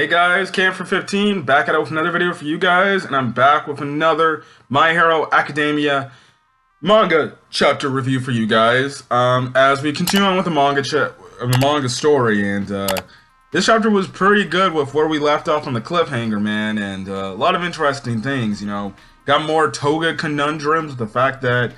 Hey guys, Cam for 15, back at it with another video for you guys, and I'm back with another My Hero Academia manga chapter review for you guys. As we continue on with the manga story, and this chapter was pretty good with where we left off on the cliffhanger, man, and a lot of interesting things. Got more Toga conundrums, the fact that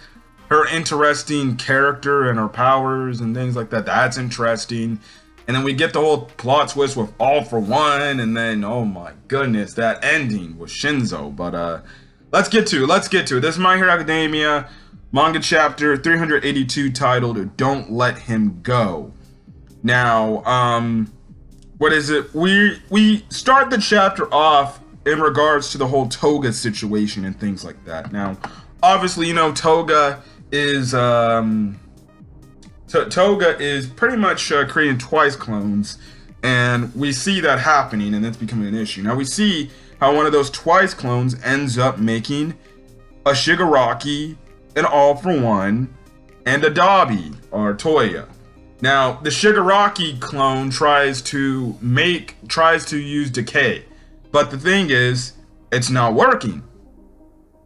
her interesting character and her powers and things like that. That's interesting. And then we get the whole plot twist with All for One, and then, oh my goodness, that ending with Shinzo. But let's get to it. This is My Hero Academia manga chapter 382 titled Don't Let Him Go. Now, what is it? We start the chapter off in regards to the whole Toga situation and things like that. Now, obviously, Toga is Toga is pretty much creating Twice clones, and we see that happening, and it's becoming an issue. Now we see how one of those Twice clones ends up making a Shigaraki, an All for One, and a Dabi, or Toya. Now the Shigaraki clone tries to use decay, but the thing is, it's not working.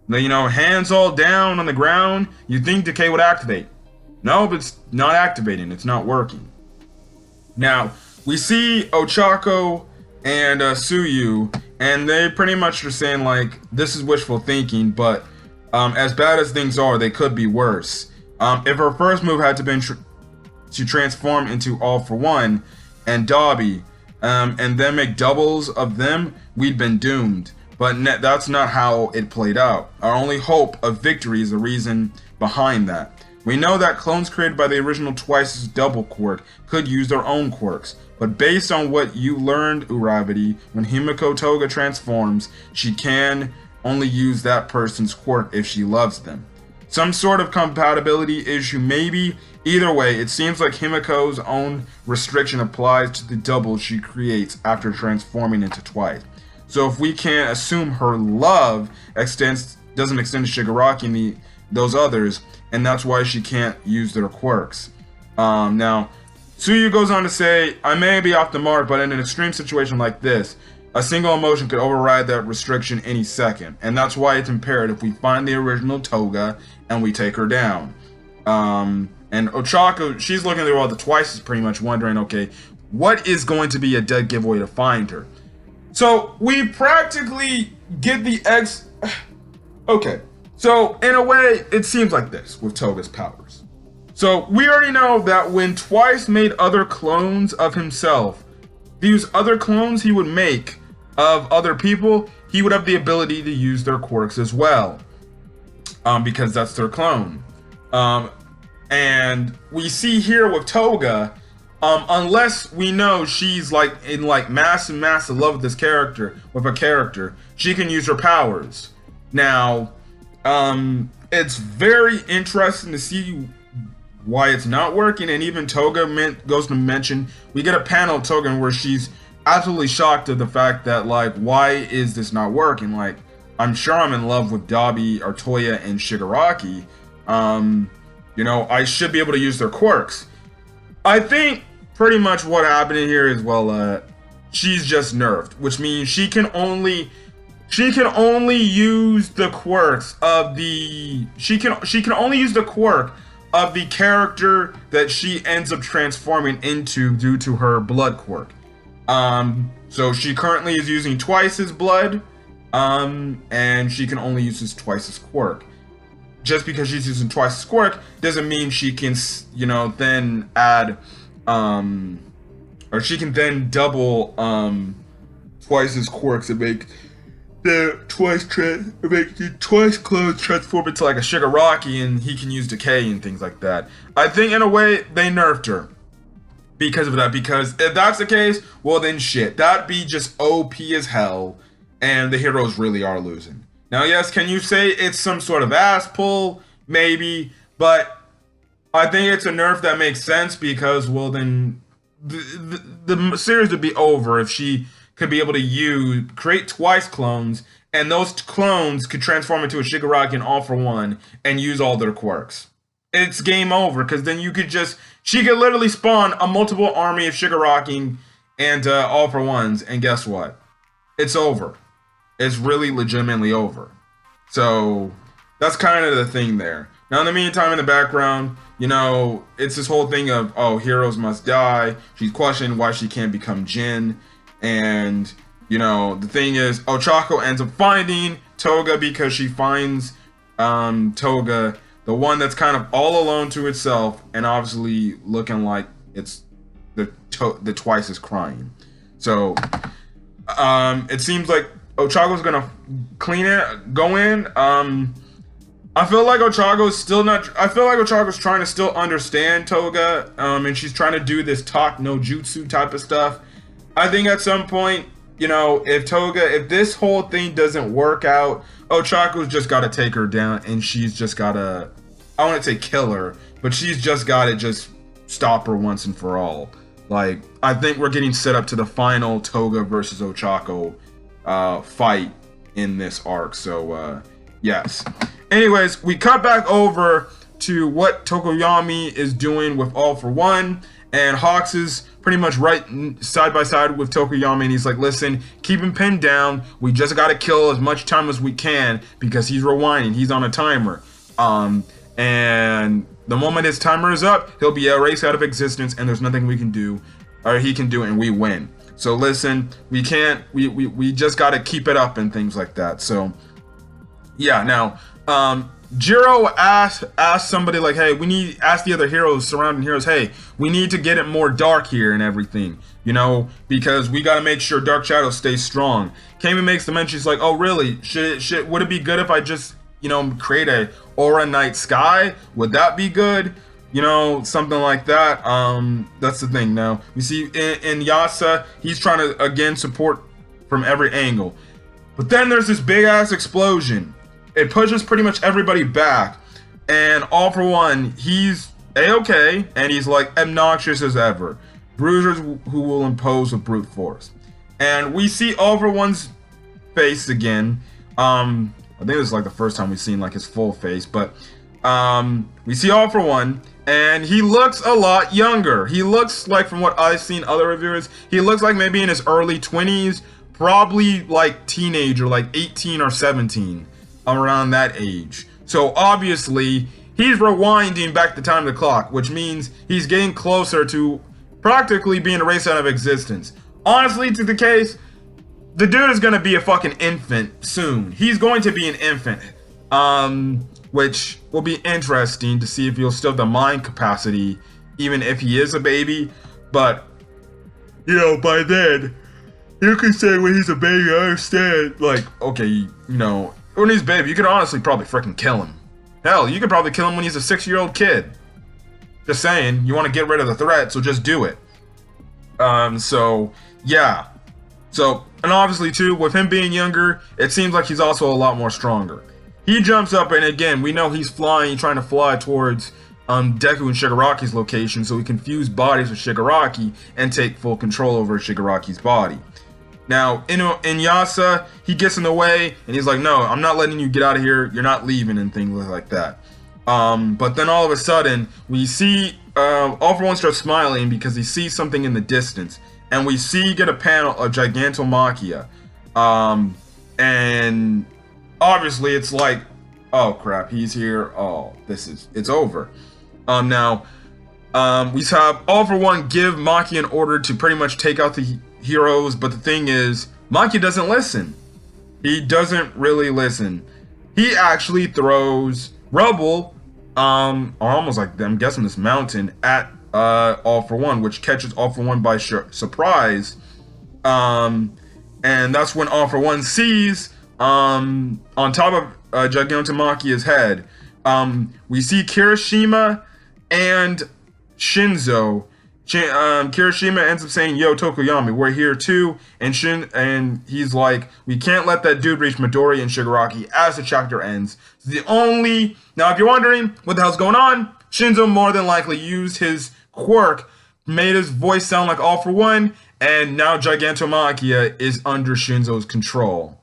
Now, hands all down on the ground, you think decay would activate. No, but it's not activating. It's not working. Now, we see Ochako and Suyu, and they pretty much are saying, like, this is wishful thinking, but as bad as things are, they could be worse. If her first move had to been to transform into All for One and Dabi, and then make doubles of them, we'd been doomed. But that's not how it played out. Our only hope of victory is the reason behind that. We know that clones created by the original Twice's double quirk could use their own quirks, but based on what you learned, Uravity, when Himiko Toga transforms, she can only use that person's quirk if she loves them. Some sort of compatibility issue maybe. Either way, it seems like Himiko's own restriction applies to the double she creates after transforming into Twice. So if we can't assume her love doesn't extend to Shigaraki and those others, and that's why she can't use their quirks. Now, Suyu goes on to say, I may be off the mark, but in an extreme situation like this, a single emotion could override that restriction any second, and that's why it's imperative we find the original Toga and we take her down. And Ochako, she's looking through all the Twices, pretty much wondering, okay, what is going to be a dead giveaway to find her? So we practically get the Okay. So, in a way, it seems like this with Toga's powers. So, we already know that when Twice made other clones of himself, these other clones he would make of other people, he would have the ability to use their quirks as well. Because that's their clone. And we see here with Toga, unless we know she's in massive love with this character, she can use her powers. Now, it's very interesting to see why it's not working, and even Toga goes to mention, we get a panel of Toga where she's absolutely shocked at the fact that, why is this not working? I'm sure I'm in love with Dabi or Toya and Shigaraki. I should be able to use their quirks. I think pretty much what happened here is, she's just nerfed, which means she can only use the quirks of she can only use the quirk of the character that she ends up transforming into due to her blood quirk. So she currently is using Twice's blood, and she can only use Twice's quirk. Just because she's using Twice's quirk doesn't mean she can, then add, or she can then double Twice's quirks and make the Twice clones transform into a Shigaraki, and he can use decay and things like that. I think in a way they nerfed her because of that. Because if that's the case, well then shit, that'd be just OP as hell, and the heroes really are losing. Now, yes, can you say it's some sort of ass pull? Maybe, but I think it's a nerf that makes sense because, well, then the series would be over if she could be able to create Twice clones, and those clones could transform into a Shigaraki and All for One and use all their quirks. It's game over, because then she could literally spawn a multiple army of Shigaraki and All for Ones, and guess what? It's over. It's really legitimately over. So that's kind of the thing there. Now, in the meantime, in the background, it's this whole thing of, oh, heroes must die. She's questioning why she can't become Jin. And, the thing is, Ochako ends up finding Toga because she finds Toga, the one that's kind of all alone to itself, and obviously looking like it's the Twice is crying. So it seems like Ochako's gonna go in. I feel like Ochako's trying to still understand Toga, and she's trying to do this talk no jutsu type of stuff. I think at some point, if this whole thing doesn't work out, Ochako's just gotta take her down, and she's just gotta, I want to say kill her, but she's just gotta just stop her once and for all. Like, I think we're getting set up to the final Toga versus Ochako fight in this arc. So, yes. Anyways, we cut back over to what Tokoyami is doing with All for One, and Hawks is pretty much right side by side with Tokoyami, and he's like, listen, keep him pinned down. We just got to kill as much time as we can because he's rewinding. He's on a timer. And the moment his timer is up, he'll be erased out of existence, and there's nothing we can do, or he can do, and we win. So listen, we just got to keep it up and things like that. So, yeah, now, Jiro asked somebody like, hey, ask the other heroes, surrounding heroes, hey, we need to get it more dark here and everything, because we got to make sure Dark Shadow stays strong. Kami makes the mention, she's like, oh, really? Would it be good if I just, create a aura night sky? Would that be good? Something like that. That's the thing. Now, we see in Yasa, he's trying to, again, support from every angle. But then there's this big-ass explosion. It pushes pretty much everybody back. And All for One, he's A-okay, and he's like obnoxious as ever. Bruisers who will impose with brute force. And we see All for One's face again. I think this is like the first time we've seen like his full face, but we see All for One, and he looks a lot younger. He looks like, from what I've seen other reviewers, he looks like maybe in his early 20s, probably like teenager, like 18 or 17, around that age. So obviously, he's rewinding back the time of the clock, which means he's getting closer to practically being erased out of existence. Honestly, to the case, the dude is going to be a fucking infant soon. He's going to be an infant. Which will be interesting to see if he'll still have the mind capacity, even if he is a baby. But, by then, you can say when he's a baby, I understand. Like, okay, when he's a baby, you could honestly probably freaking kill him. Hell, you could probably kill him when he's a 6-year-old kid. Just saying, you want to get rid of the threat, so just do it. So, yeah. So, and obviously too, with him being younger, it seems like he's also a lot more stronger. He jumps up, and again, we know he's trying to fly towards Deku and Shigaraki's location, so he can fuse bodies with Shigaraki and take full control over Shigaraki's body. Now, in Yasa, he gets in the way, and he's like, no, I'm not letting you get out of here, you're not leaving, and things like that. But then all of a sudden, we see All for One starts smiling because he sees something in the distance. And we get a panel of Gigantomachia. And obviously it's like, oh crap, he's here. Oh, it's over. Now, we have All for One give Machia an order to pretty much take out the heroes. But the thing is, Machia doesn't listen. He doesn't really listen. He actually throws rubble, or almost like, I'm guessing, this mountain at All for One, which catches All for One by surprise. And that's when All for One sees, on top of Gigantomachia's head, we see Kirishima and Shinzo. Kirishima ends up saying, yo, Tokoyami, we're here too. And he's like, we can't let that dude reach Midori and Shigaraki as the chapter ends. Now, if you're wondering what the hell's going on, Shinzo more than likely used his quirk, made his voice sound like All for One, and now Gigantomachia is under Shinzo's control.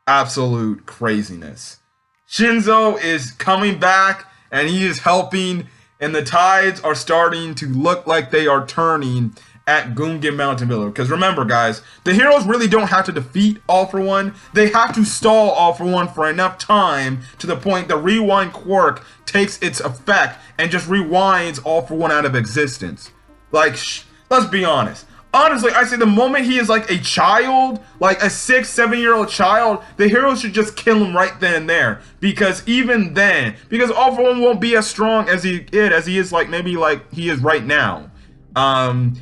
Absolute craziness. Shinzo is coming back, and he is helping, and the tides are starting to look like they are turning at Gungan Mountain Villa. Because remember, guys, the heroes really don't have to defeat All For One. They have to stall All For One for enough time to the point the rewind quirk takes its effect and just rewinds All For One out of existence. Like, let's be honest. Honestly, I say the moment he is like a child, like a 6-7-year-old child, the hero should just kill him right then and there. Because even then, because All For One won't be as strong as he is like maybe like he is right now.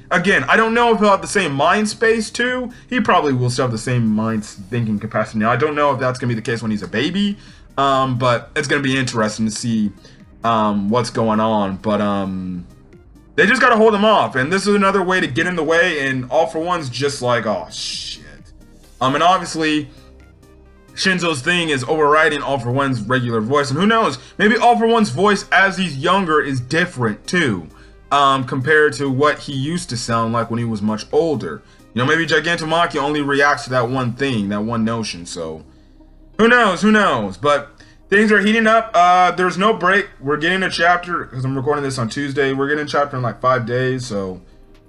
Again, I don't know if he'll have the same mind space too. He probably will still have the same mind thinking capacity now. I don't know if that's gonna be the case when he's a baby. But it's gonna be interesting to see what's going on. But they just gotta hold him off, and this is another way to get in the way, and All For One's just like, oh shit. And obviously Shinzo's thing is overriding All For One's regular voice, and who knows, maybe All For One's voice as he's younger is different too, compared to what he used to sound like when he was much older. You know, maybe Gigantomachia only reacts to that one thing, that one notion, so who knows, but things are heating up. There's no break. We're getting a chapter, because I'm recording this on Tuesday. We're getting a chapter in like 5 days, so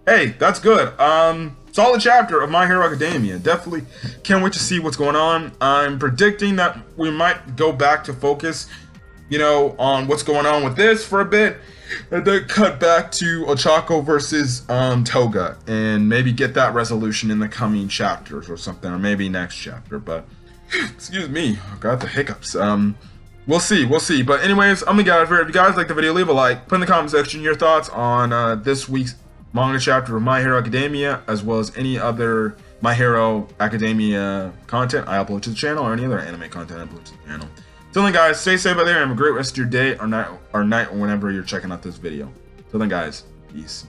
hey, that's good. Solid chapter of My Hero Academia. Definitely can't wait to see what's going on. I'm predicting that we might go back to focus, you know, on what's going on with this for a bit, and then cut back to Ochako versus Toga, and maybe get that resolution in the coming chapters or something, or maybe next chapter, but excuse me, I got the hiccups. We'll see. But anyways, I'm gonna get out of here. If you guys like the video, leave a like. Put in the comment section your thoughts on this week's manga chapter of My Hero Academia, as well as any other My Hero Academia content I upload to the channel, or any other anime content I upload to the channel. Till then, guys, stay safe out there and have a great rest of your day or night or whenever you're checking out this video. Till then, guys, peace.